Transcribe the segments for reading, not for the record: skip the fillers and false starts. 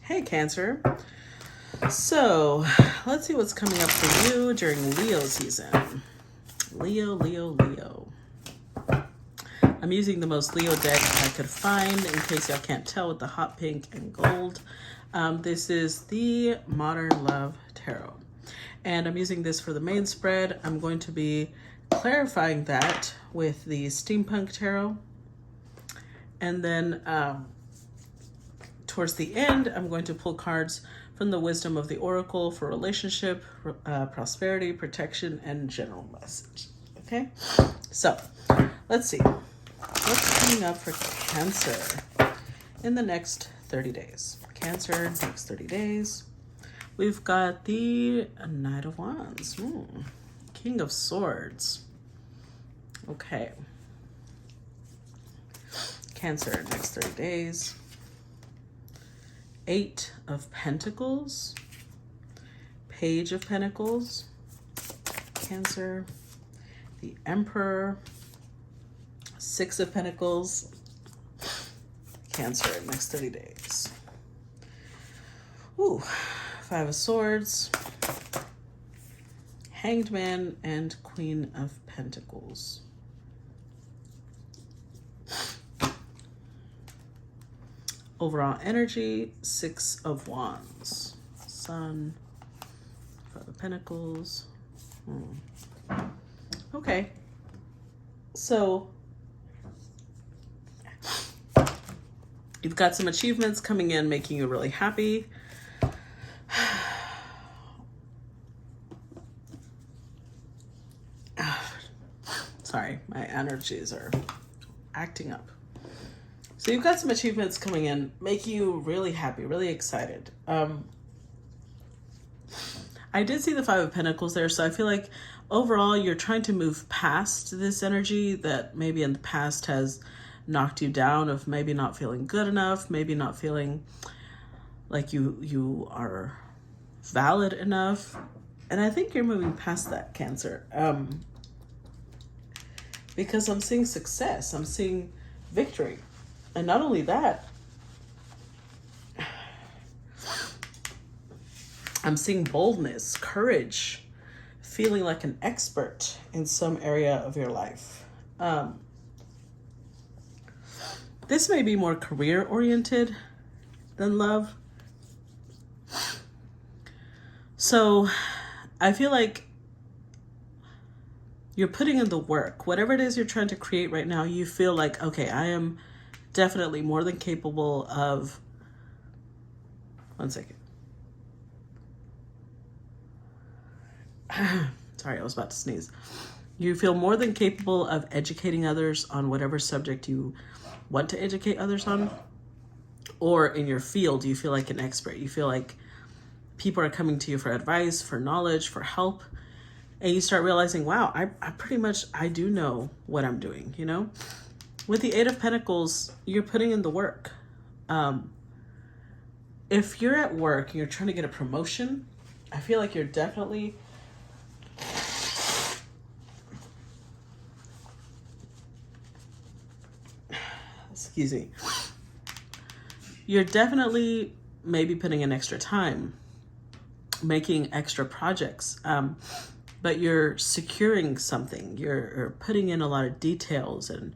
Hey, Cancer. So, let's see what's coming up for you during Leo season. Leo, Leo, Leo. I'm using the most Leo deck I could find in case y'all can't tell with the hot pink and gold. This is the Modern Love Tarot. And I'm using this for the main spread. I'm going to be clarifying that with the Steampunk Tarot. And then towards the end, I'm going to pull cards from the Wisdom of the Oracle for relationship, prosperity, protection, and general message. Okay? So, let's see. What's coming up for Cancer in the next 30 days? Cancer, next 30 days. We've got the Knight of Wands. King of Swords. Okay. Cancer, next 30 days. Eight of Pentacles. Page of Pentacles. Cancer. The Emperor. Six of Pentacles. Cancer, next 30 days. Ooh, Five of Swords. Hanged Man and Queen of Pentacles. Overall energy, Six of Wands. Sun, Five of Pentacles. Okay. So, you've got some achievements coming in, making you really happy. Sorry, my energies are acting up. So you've got some achievements coming in, making you really happy, really excited. I did see the Five of Pentacles there, so I feel like overall you're trying to move past this energy that maybe in the past has knocked you down, of maybe not feeling good enough, maybe not feeling like you are valid enough. And I think you're moving past that, Cancer. Because I'm seeing success, I'm seeing victory. And not only that, I'm seeing boldness, courage, feeling like an expert in some area of your life. This may be more career-oriented than love. So I feel like you're putting in the work. Whatever it is you're trying to create right now, you feel like, okay, I am definitely more than capable of, one second. Sorry, I was about to sneeze. You feel more than capable of educating others on whatever subject you want to educate others on, or in your field, you feel like an expert. You feel like people are coming to you for advice, for knowledge, for help, and you start realizing, wow, I pretty much, I do know what I'm doing, you know? With the Eight of Pentacles, you're putting in the work. If you're at work and you're trying to get a promotion, I feel like you're definitely excuse me. You're definitely maybe putting in extra time, making extra projects, but you're securing something. You're putting in a lot of details and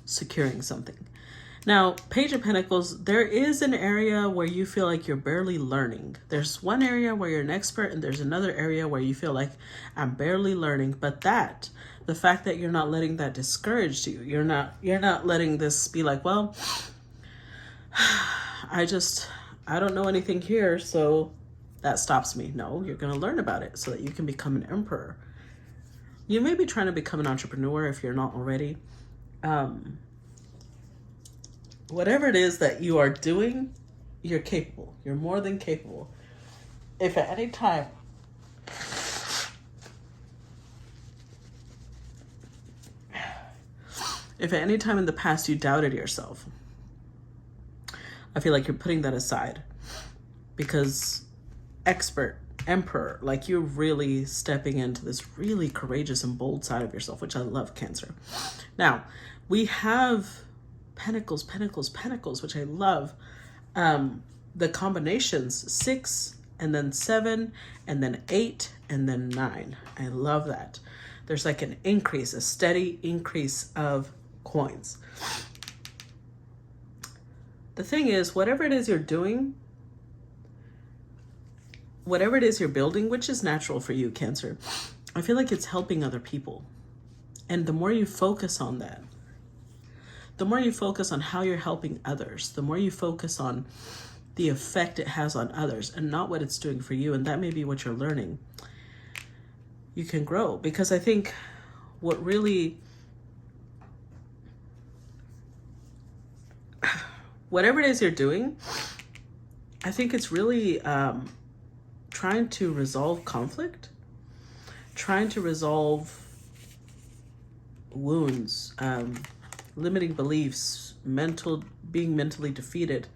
securing something. Now, Page of Pentacles, there is an area where you feel like you're barely learning. There's one area where you're an expert, and there's another area where you feel like I'm barely learning. But the fact that you're not letting that discourage you, you're not letting this be like, well, I don't know anything here, so that stops me. No, you're going to learn about it so that you can become an emperor. You may be trying to become an entrepreneur if you're not already. Whatever it is that you are doing, you're capable. You're more than capable. If at any time in the past you doubted yourself, I feel like you're putting that aside, because expert, emperor, like you're really stepping into this really courageous and bold side of yourself, which I love, Cancer. Now, we have Pentacles, Pentacles, Pentacles, which I love. The combinations 6 and then 7 and then 8 and then 9. I love that. There's like an increase, a steady increase of coins. The thing is, whatever it is you're doing, whatever it is you're building, which is natural for you, Cancer, I feel like it's helping other people. And the more you focus on that, the more you focus on how you're helping others, the more you focus on the effect it has on others and not what it's doing for you, and that may be what you're learning, you can grow. Because I think what really, whatever it is you're doing, I think it's really trying to resolve conflict, trying to resolve wounds, limiting beliefs, being mentally defeated,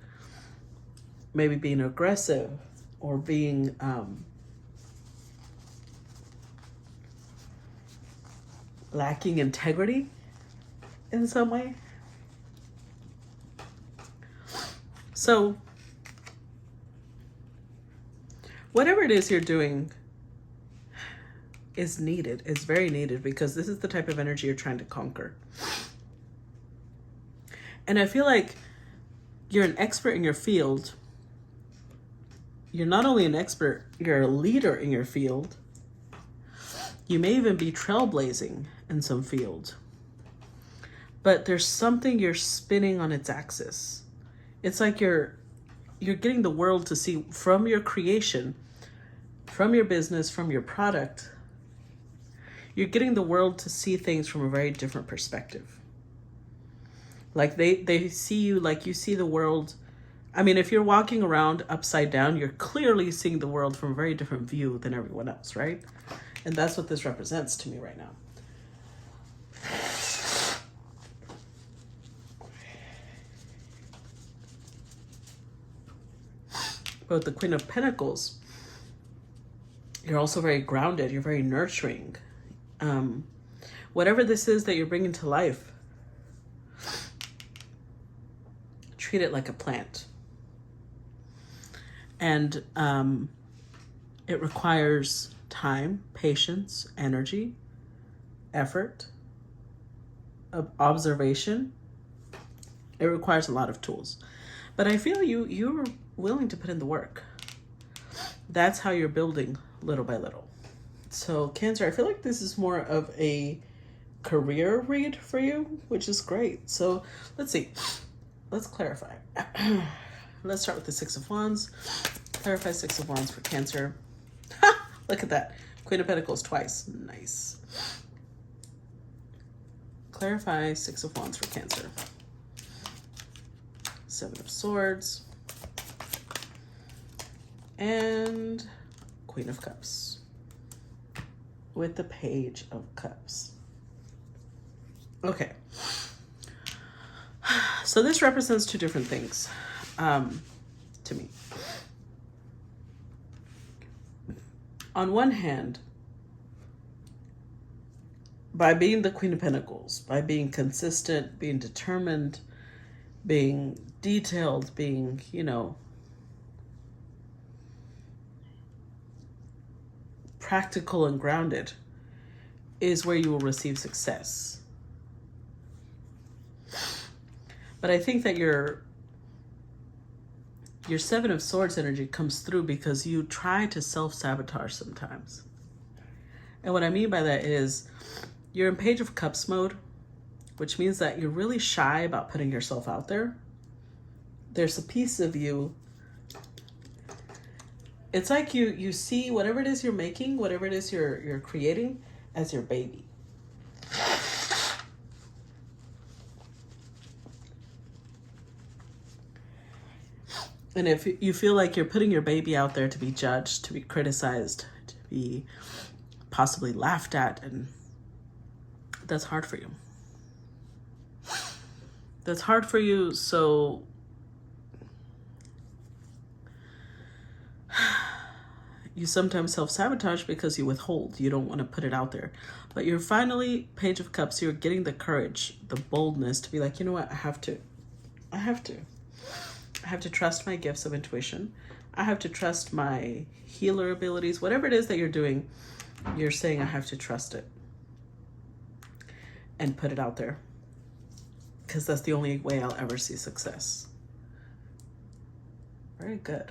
maybe being aggressive, or being lacking integrity in some way. So whatever it is you're doing is needed, is very needed, because this is the type of energy you're trying to conquer. And I feel like you're an expert in your field. You're not only an expert, you're a leader in your field. You may even be trailblazing in some field. But there's something you're spinning on its axis. It's like you're getting the world to see from your creation, from your business, from your product. You're getting the world to see things from a very different perspective. Like they see you like you see the world. I mean, if you're walking around upside down, you're clearly seeing the world from a very different view than everyone else, right? And that's what this represents to me right now. But with the Queen of Pentacles, you're also very grounded. You're very nurturing. Whatever this is that you're bringing to life, treat it like a plant. And it requires time, patience, energy, effort, observation. It requires a lot of tools. But I feel you're willing to put in the work. That's how you're building little by little. So Cancer, I feel like this is more of a career read for you, which is great. So let's see. Let's clarify. Let's start with the Six of Wands. Clarify Six of Wands for Cancer. Ha! Look at that. Queen of Pentacles twice. Nice. Clarify Six of Wands for Cancer. Seven of Swords. And Queen of Cups. With the Page of Cups. Okay. So this represents two different things to me. On one hand, by being the Queen of Pentacles, by being consistent, being determined, being detailed, being, practical and grounded, is where you will receive success. But I think that your Seven of Swords energy comes through because you try to self-sabotage sometimes. And what I mean by that is you're in Page of Cups mode, which means that you're really shy about putting yourself out there. There's a piece of you. It's like you see whatever it is you're making, whatever it is you're creating as your baby. And if you feel like you're putting your baby out there to be judged, to be criticized, to be possibly laughed at, and that's hard for you. That's hard for you, so you sometimes self-sabotage because you withhold. You don't want to put it out there. But you're finally, Page of Cups, you're getting the courage, the boldness to be like, you know what, I have to I have to. I have to trust my gifts of intuition. I have to trust my healer abilities. Whatever it is that you're doing, you're saying I have to trust it and put it out there, because that's the only way I'll ever see success. Very good.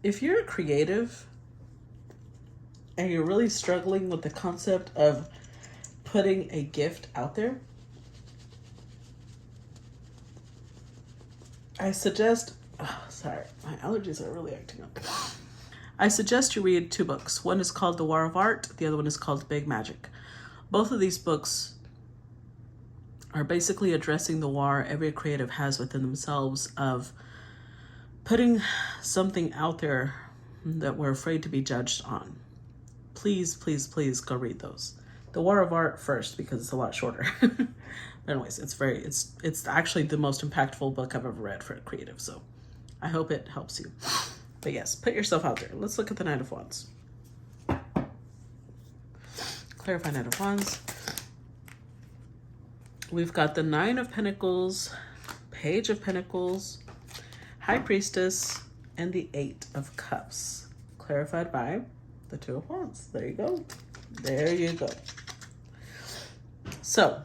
If you're a creative and you're really struggling with the concept of putting a gift out there, I suggest, sorry, my allergies are really acting up. I suggest you read 2 books. One is called The War of Art. The other one is called Big Magic. Both of these books are basically addressing the war every creative has within themselves of putting something out there that we're afraid to be judged on. Please, please, please go read those. The War of Art first, because it's a lot shorter. Anyways, it's actually the most impactful book I've ever read for a creative, so I hope it helps you. But yes, put yourself out there. Let's look at the Knight of Wands. Clarify Knight of Wands. We've got the 9 of Pentacles, Page of Pentacles, High Priestess, and the 8 of Cups. Clarified by the 2 of Wands. There you go. There you go. So,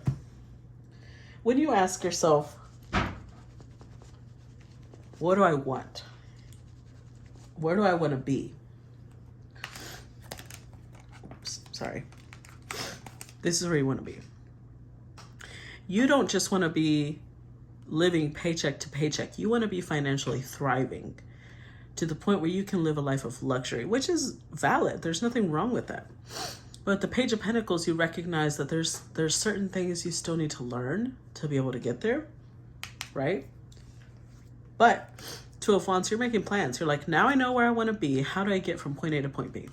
when you ask yourself, what do I want? Where do I want to be? Oops, sorry. This is where you want to be. You don't just want to be living paycheck to paycheck. You want to be financially thriving to the point where you can live a life of luxury, which is valid. There's nothing wrong with that. But the Page of Pentacles, you recognize that there's certain things you still need to learn to be able to get there, right? But 2 of Wands, you're making plans. You're like, now I know where I want to be. How do I get from point A to point B?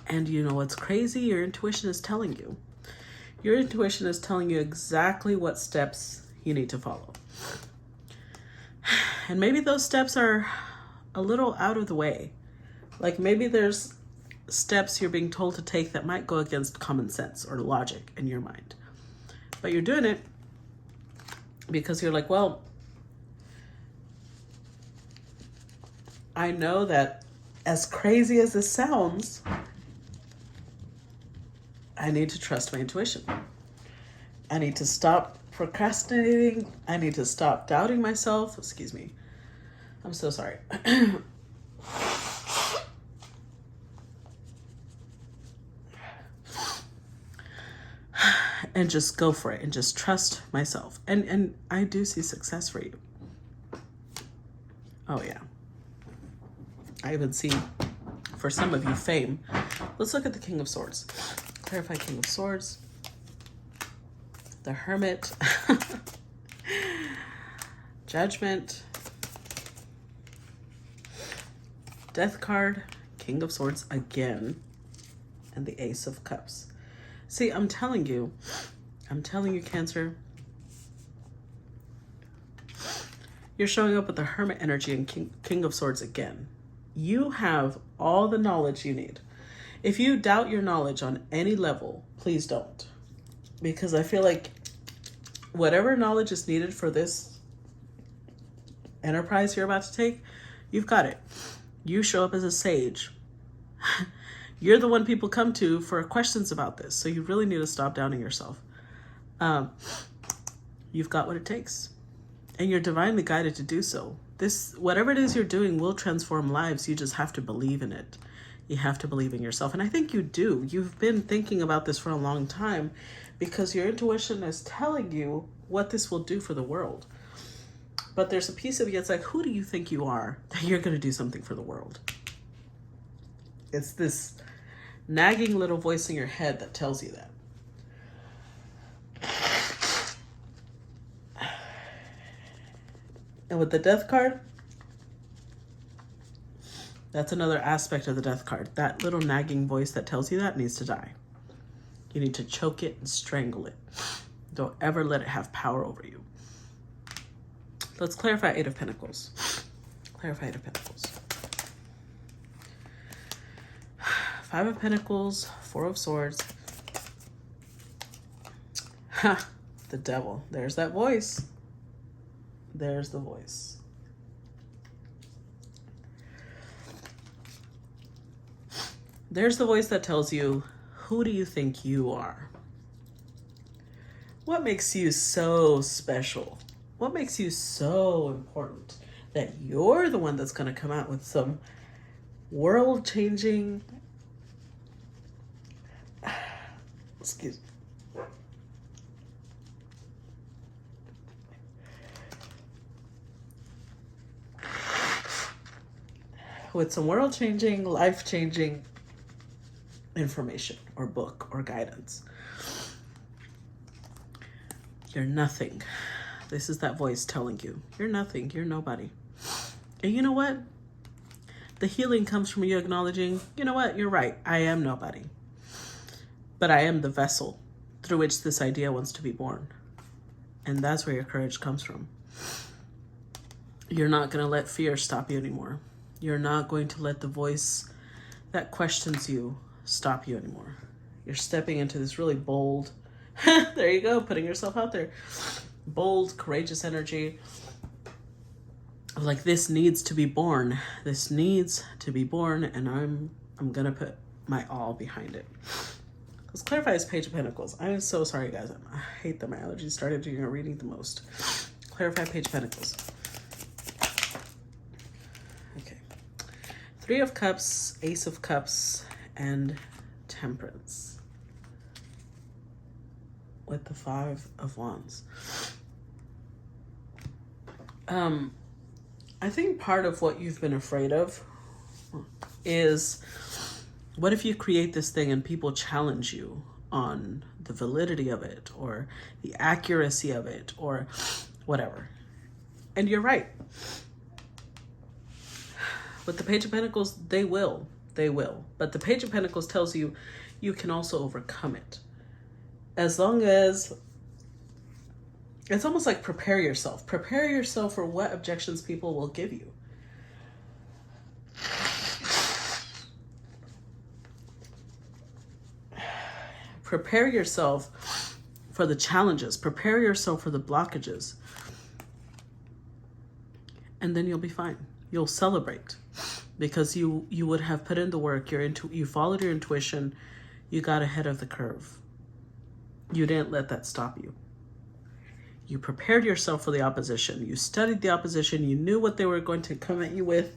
And you know what's crazy? Your intuition is telling you. Your intuition is telling you exactly what steps you need to follow. And maybe those steps are a little out of the way. Like maybe there's steps you're being told to take that might go against common sense or logic in your mind. But you're doing it because you're like, well, I know that as crazy as this sounds, I need to trust my intuition. I need to stop procrastinating. I need to stop doubting myself. Excuse me. I'm so sorry. And just go for it and just trust myself. And I do see success for you. Oh yeah. I even see, for some of you, fame. Let's look at the King of Swords. Clarify King of Swords. The Hermit. Judgment. Death card. King of Swords again. And the Ace of Cups. See, I'm telling you, Cancer. You're showing up with the Hermit energy and King of Swords again. You have all the knowledge you need. If you doubt your knowledge on any level, please don't. Because I feel like whatever knowledge is needed for this enterprise you're about to take, you've got it. You show up as a sage. You're the one people come to for questions about this. So you really need to stop doubting yourself. You've got what it takes. And you're divinely guided to do so. This, whatever it is you're doing, will transform lives. You just have to believe in it. You have to believe in yourself. And I think you do. You've been thinking about this for a long time because your intuition is telling you what this will do for the world. But there's a piece of you that's like, who do you think you are that you're going to do something for the world? It's this nagging little voice in your head that tells you that. And with the Death card, that's another aspect of the Death card. That little nagging voice that tells you that needs to die. You need to choke it and strangle it. Don't ever let it have power over you. Let's clarify 8 of Pentacles. Clarify 8 of Pentacles. 5 of Pentacles, 4 of Swords. The devil. There's that voice. There's the voice. There's the voice that tells you, who do you think you are? What makes you so special? What makes you so important that you're the one that's going to come out with some world-changing, excuse me, with some world-changing, life-changing information or book or guidance? You're nothing. This is that voice telling you, you're nothing, you're nobody. And you know what? The healing comes from you acknowledging, you know what, you're right, I am nobody. But I am the vessel through which this idea wants to be born. And that's where your courage comes from. You're not going to let fear stop you anymore. You're not going to let the voice that questions you stop you anymore. You're stepping into this really bold, there you go, putting yourself out there. Bold, courageous energy of like, this needs to be born. This needs to be born, and I'm gonna put my all behind it. Let's clarify this Page of Pentacles. I'm so sorry, guys. I hate that my allergies started during reading the most. Clarify Page of Pentacles. Okay. Three of Cups, Ace of Cups, and Temperance. With the Five of Wands. I think part of what you've been afraid of is, what if you create this thing and people challenge you on the validity of it or the accuracy of it or whatever? And you're right. With the Page of Pentacles, they will. But the Page of Pentacles tells you, you can also overcome it. As long as, it's almost like prepare yourself. Prepare yourself for what objections people will give you. Prepare yourself for the challenges. Prepare yourself for the blockages. And then you'll be fine. You'll celebrate. Because you would have put in the work. You followed your intuition. You got ahead of the curve. You didn't let that stop you. You prepared yourself for the opposition. You studied the opposition. You knew what they were going to come at you with,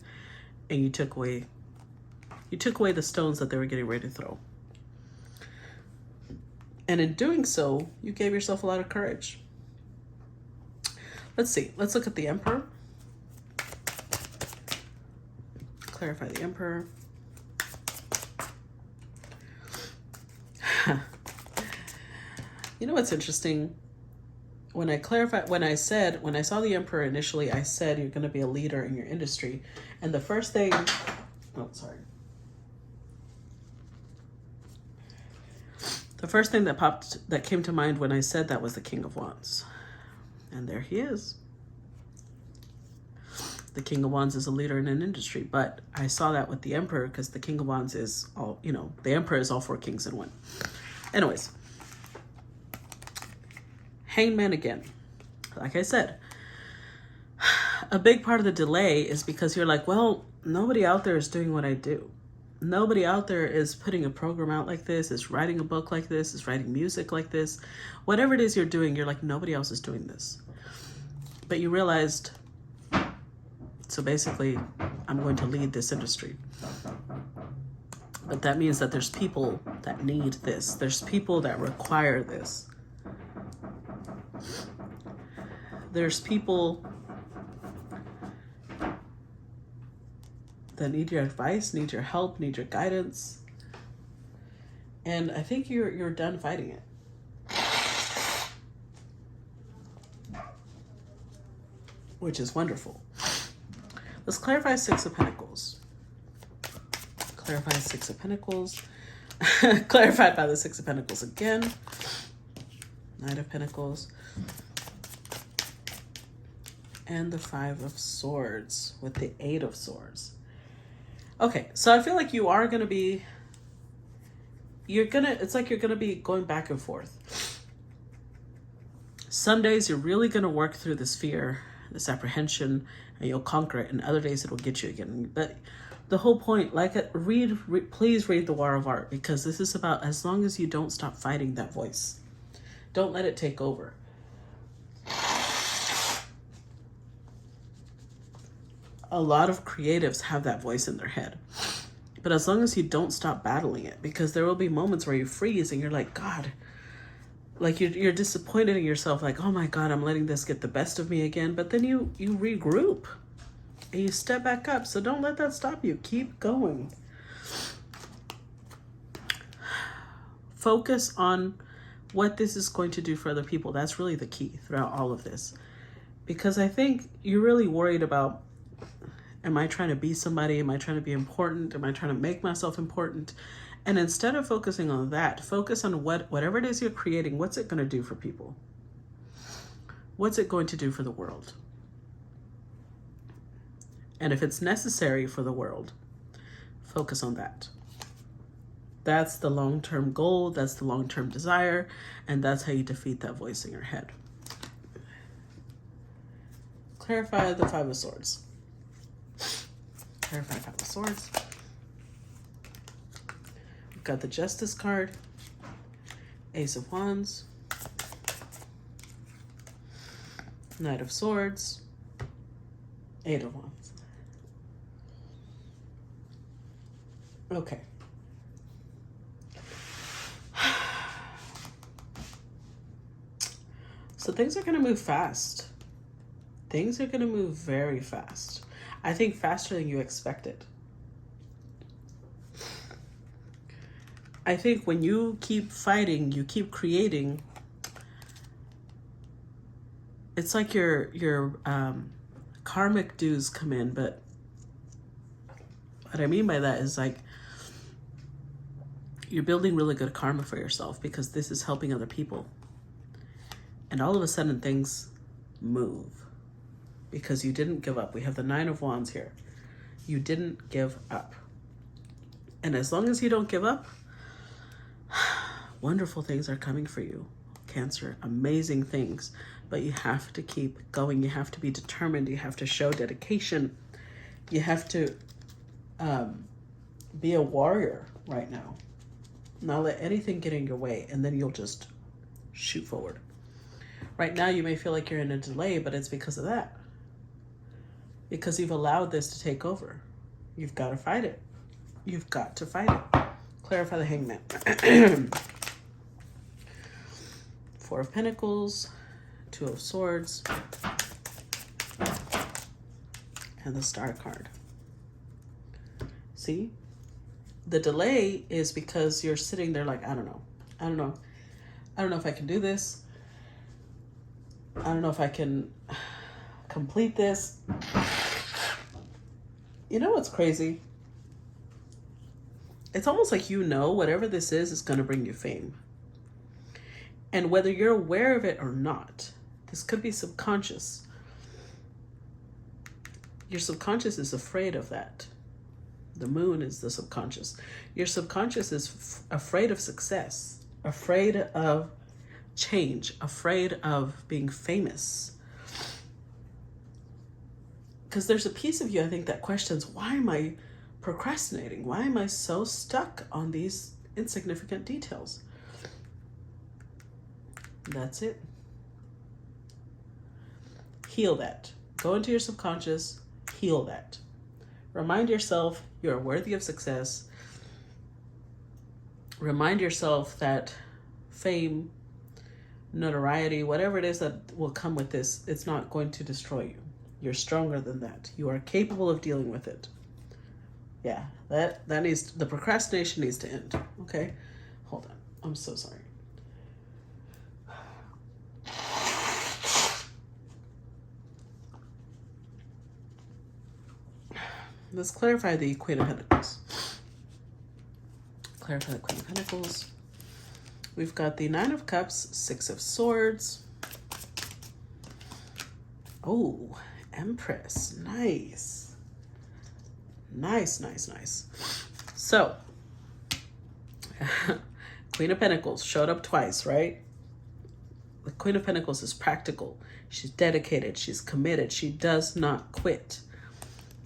and you took away the stones that they were getting ready to throw. And in doing so, you gave yourself a lot of courage. Let's see. Let's look at the Emperor. Clarify the Emperor. You know what's interesting? When I saw the Emperor initially, I said you're going to be a leader in your industry. And the first thing, the first thing that came to mind when I said that was the King of Wands. And there he is. The King of Wands is a leader in an industry, but I saw that with the Emperor because the King of Wands is all, the Emperor is all four kings in one. Anyways. Hangman again. Like I said, a big part of the delay is because you're like, well, nobody out there is doing what I do. Nobody out there is putting a program out like this, is writing a book like this, is writing music like this. Whatever it is you're doing, you're like, nobody else is doing this. But you realized, so basically, I'm going to lead this industry. But that means that there's people that need this. There's people that require this. There's people that need your advice, need your help, need your guidance. And I think you're done fighting it. Which is wonderful. Let's clarify Six of Pentacles. Clarify Six of Pentacles. Clarified by the Six of Pentacles again. Knight of Pentacles. And the Five of Swords with the Eight of Swords. Okay, so I feel like you are going to be, it's like you're going to be going back and forth. Some days you're really going to work through this fear, this apprehension, and you'll conquer it. And other days it'll get you again. But the whole point, like, please read The War of Art, because this is about, as long as you don't stop fighting that voice, don't let it take over. A lot of creatives have that voice in their head. But as long as you don't stop battling it, because there will be moments where you freeze and you're like, God, like you're disappointed in yourself, like, oh my God, I'm letting this get the best of me again. But then you regroup and you step back up. So don't let that stop you. Keep going. Focus on what this is going to do for other people. That's really the key throughout all of this. Because I think you're really worried about, am I trying to be somebody? Am I trying to be important? Am I trying to make myself important? And instead of focusing on that, focus on whatever it is you're creating, what's it going to do for people? What's it going to do for the world? And if it's necessary for the world, focus on that. That's the long-term goal. That's the long-term desire. And that's how you defeat that voice in your head. Clarify the Five of Swords. Clarify Five of Swords. We've got the Justice card, Ace of Wands, Knight of Swords, Eight of Wands. Okay. So things are going to move fast. Things are going to move very fast. I think faster than you expected. I think when you keep fighting, you keep creating, it's like your karmic dues come in. But what I mean by that is, like, you're building really good karma for yourself because this is helping other people. And all of a sudden things move because you didn't give up. We have the Nine of Wands here. You didn't give up. And as long as you don't give up, wonderful things are coming for you, Cancer. Amazing things. But you have to keep going. You have to be determined. You have to show dedication. You have to be a warrior right now. Not let anything get in your way, and then you'll just shoot forward. Right now, you may feel like you're in a delay, but it's because of that. Because you've allowed this to take over. You've got to fight it. You've got to fight it. Clarify the Hangman. Four of Pentacles, Two of Swords, and the Star card. See? The delay is because you're sitting there like, I don't know if I can do this. I don't know if I can complete this. You know what's crazy? It's almost like whatever this is going to bring you fame. And whether you're aware of it or not, this could be subconscious. Your subconscious is afraid of that. The moon is the subconscious. Your subconscious is afraid of success, afraid of change, afraid of being famous. Because there's a piece of you, I think, that questions, why am I procrastinating? Why am I so stuck on these insignificant details? That's it. Heal that. Go into your subconscious, heal that. Remind yourself you're worthy of success. Remind yourself that fame, notoriety, whatever it is that will come with this, it's not going to destroy you. You're stronger than that. You are capable of dealing with it. Yeah, that needs, the procrastination needs to end. Okay, hold on. I'm so sorry. Let's clarify the Queen of Pentacles. Clarify the Queen of Pentacles. We've got the Nine of Cups, Six of Swords. Oh, Empress. Nice. Nice, nice, nice. So, Queen of Pentacles showed up twice, right? The Queen of Pentacles is practical. She's dedicated. She's committed. She does not quit.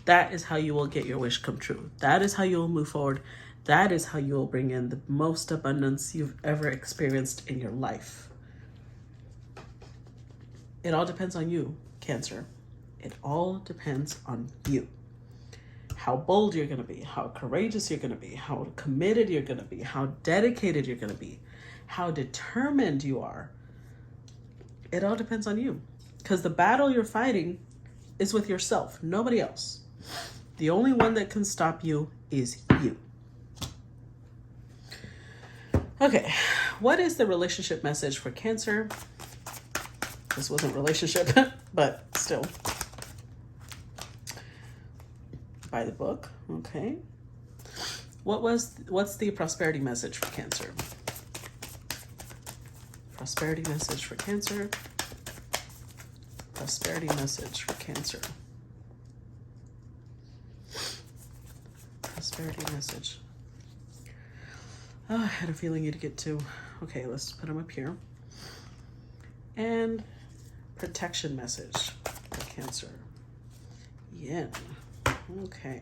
That is how you will get your wish come true. That is how you will move forward. That is how you will bring in the most abundance you've ever experienced in your life. It all depends on you, Cancer. It all depends on you. How bold you're going to be, how courageous you're going to be, how committed you're going to be, how dedicated you're going to be, how determined you are. It all depends on you. Because the battle you're fighting is with yourself, nobody else. The only one that can stop you is you. Okay, what is the relationship message for Cancer? This wasn't relationship, but still. By the book, okay. What's the prosperity message for Cancer? Prosperity message for Cancer. Prosperity message for Cancer. Prosperity message. Oh, I had a feeling you'd get to. Okay, let's put them up here. And protection message for Cancer. Yin. Okay.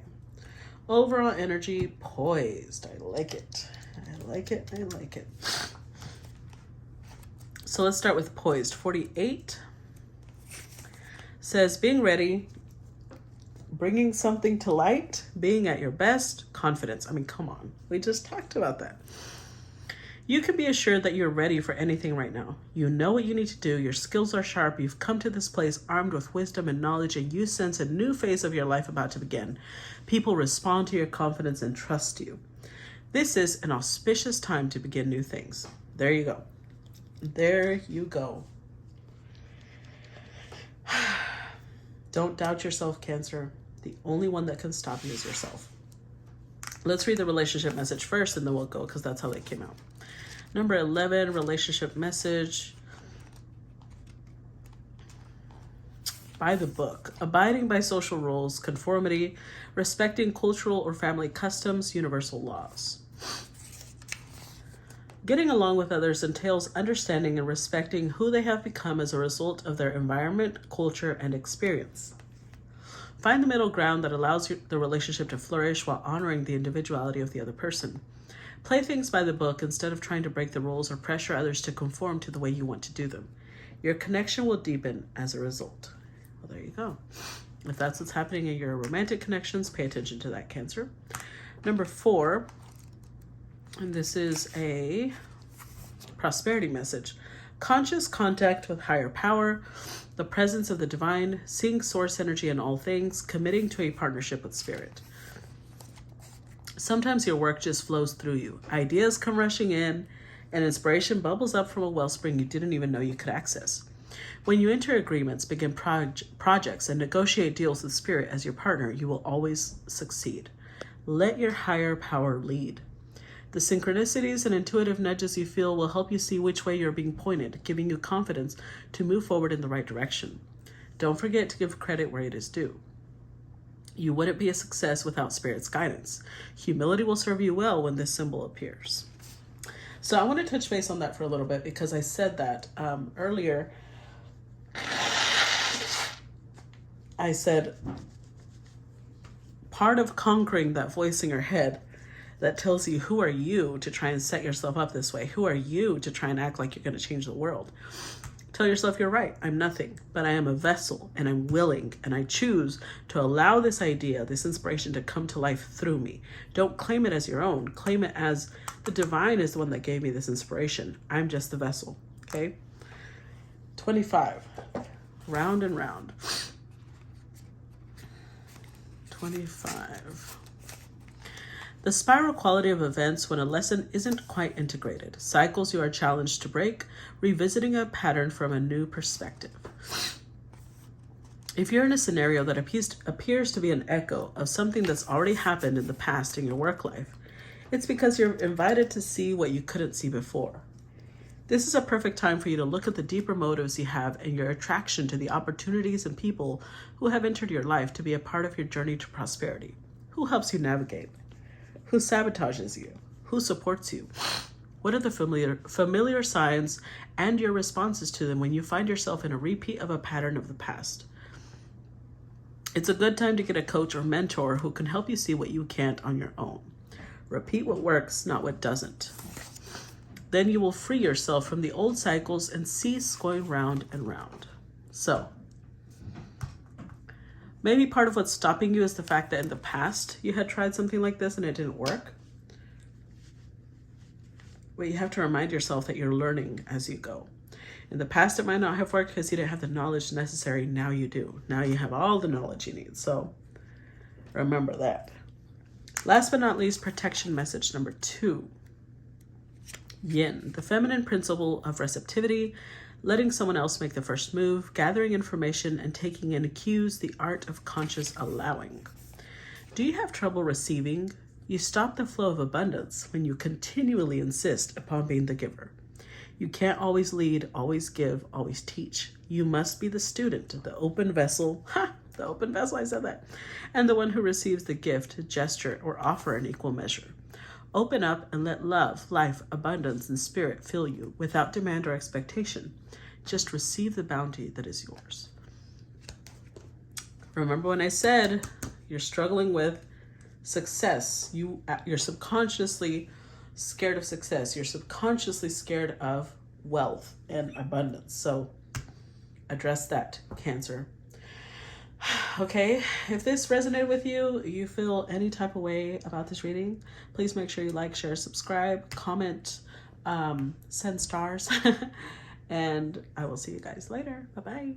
Overall energy, poised. I like it. I like it. I like it. So let's start with poised. 48 says being ready, bringing something to light, being at your best, confidence. I mean, come on. We just talked about that. You can be assured that you're ready for anything right now. You know what you need to do. Your skills are sharp. You've come to this place armed with wisdom and knowledge, and you sense a new phase of your life about to begin. People respond to your confidence and trust you. This is an auspicious time to begin new things. There you go. There you go. Don't doubt yourself, Cancer. The only one that can stop you is yourself. Let's read the relationship message first, and then we'll go because that's how they came out. Number 11, relationship message. By the book. Abiding by social rules, conformity, respecting cultural or family customs, universal laws. Getting along with others entails understanding and respecting who they have become as a result of their environment, culture, and experience. Find the middle ground that allows the relationship to flourish while honoring the individuality of the other person. Play things by the book instead of trying to break the rules or pressure others to conform to the way you want to do them. Your connection will deepen as a result. Well, there you go. If that's what's happening in your romantic connections, pay attention to that, Cancer. Number 4, and this is a prosperity message. Conscious contact with higher power, the presence of the divine, seeing source energy in all things, committing to a partnership with spirit. Sometimes your work just flows through you. Ideas come rushing in, and inspiration bubbles up from a wellspring you didn't even know you could access. When you enter agreements, begin projects, and negotiate deals with spirit as your partner, you will always succeed. Let your higher power lead. The synchronicities and intuitive nudges you feel will help you see which way you're being pointed, giving you confidence to move forward in the right direction. Don't forget to give credit where it is due. You wouldn't be a success without Spirit's guidance. Humility will serve you well when this symbol appears. So I want to touch base on that for a little bit because I said that earlier. I said part of conquering that voice in your head that tells you who are you to try and set yourself up this way? Who are you to try and act like you're going to change the world? Tell yourself you're right. I'm nothing, but I am a vessel and I'm willing and I choose to allow this idea, this inspiration to come to life through me. Don't claim it as your own. Claim it as the divine is the one that gave me this inspiration. I'm just the vessel. Okay. 25. Round and round. 25. The spiral quality of events when a lesson isn't quite integrated. Cycles you are challenged to break, revisiting a pattern from a new perspective. If you're in a scenario that appears to be an echo of something that's already happened in the past in your work life, it's because you're invited to see what you couldn't see before. This is a perfect time for you to look at the deeper motives you have and your attraction to the opportunities and people who have entered your life to be a part of your journey to prosperity. Who helps you navigate? Who sabotages you? Who supports you? What are the familiar signs and your responses to them when you find yourself in a repeat of a pattern of the past? It's a good time to get a coach or mentor who can help you see what you can't on your own. Repeat what works, not what doesn't. Then you will free yourself from the old cycles and cease going round and round. So, maybe part of what's stopping you is the fact that in the past you had tried something like this and it didn't work. But you have to remind yourself that you're learning as you go. In the past, it might not have worked because you didn't have the knowledge necessary. Now you do. Now you have all the knowledge you need. So remember that. Last but not least, protection message number 2. Yin, the feminine principle of receptivity, letting someone else make the first move, gathering information, and taking in cues, the art of conscious allowing. Do you have trouble receiving? You stop the flow of abundance when you continually insist upon being the giver. You can't always lead, always give, always teach. You must be the student, the open vessel. The open vessel, I said that. And the one who receives the gift, gesture, or offer in equal measure. Open up and let love, life, abundance, and spirit fill you without demand or expectation. Just receive the bounty that is yours. Remember when I said you're struggling with success, you're subconsciously scared of success. You're subconsciously scared of wealth and abundance. So address that, Cancer. Okay, if this resonated with you, you feel any type of way about this reading, please make sure you like, share, subscribe, comment, send stars, and I will see you guys later. Bye-bye.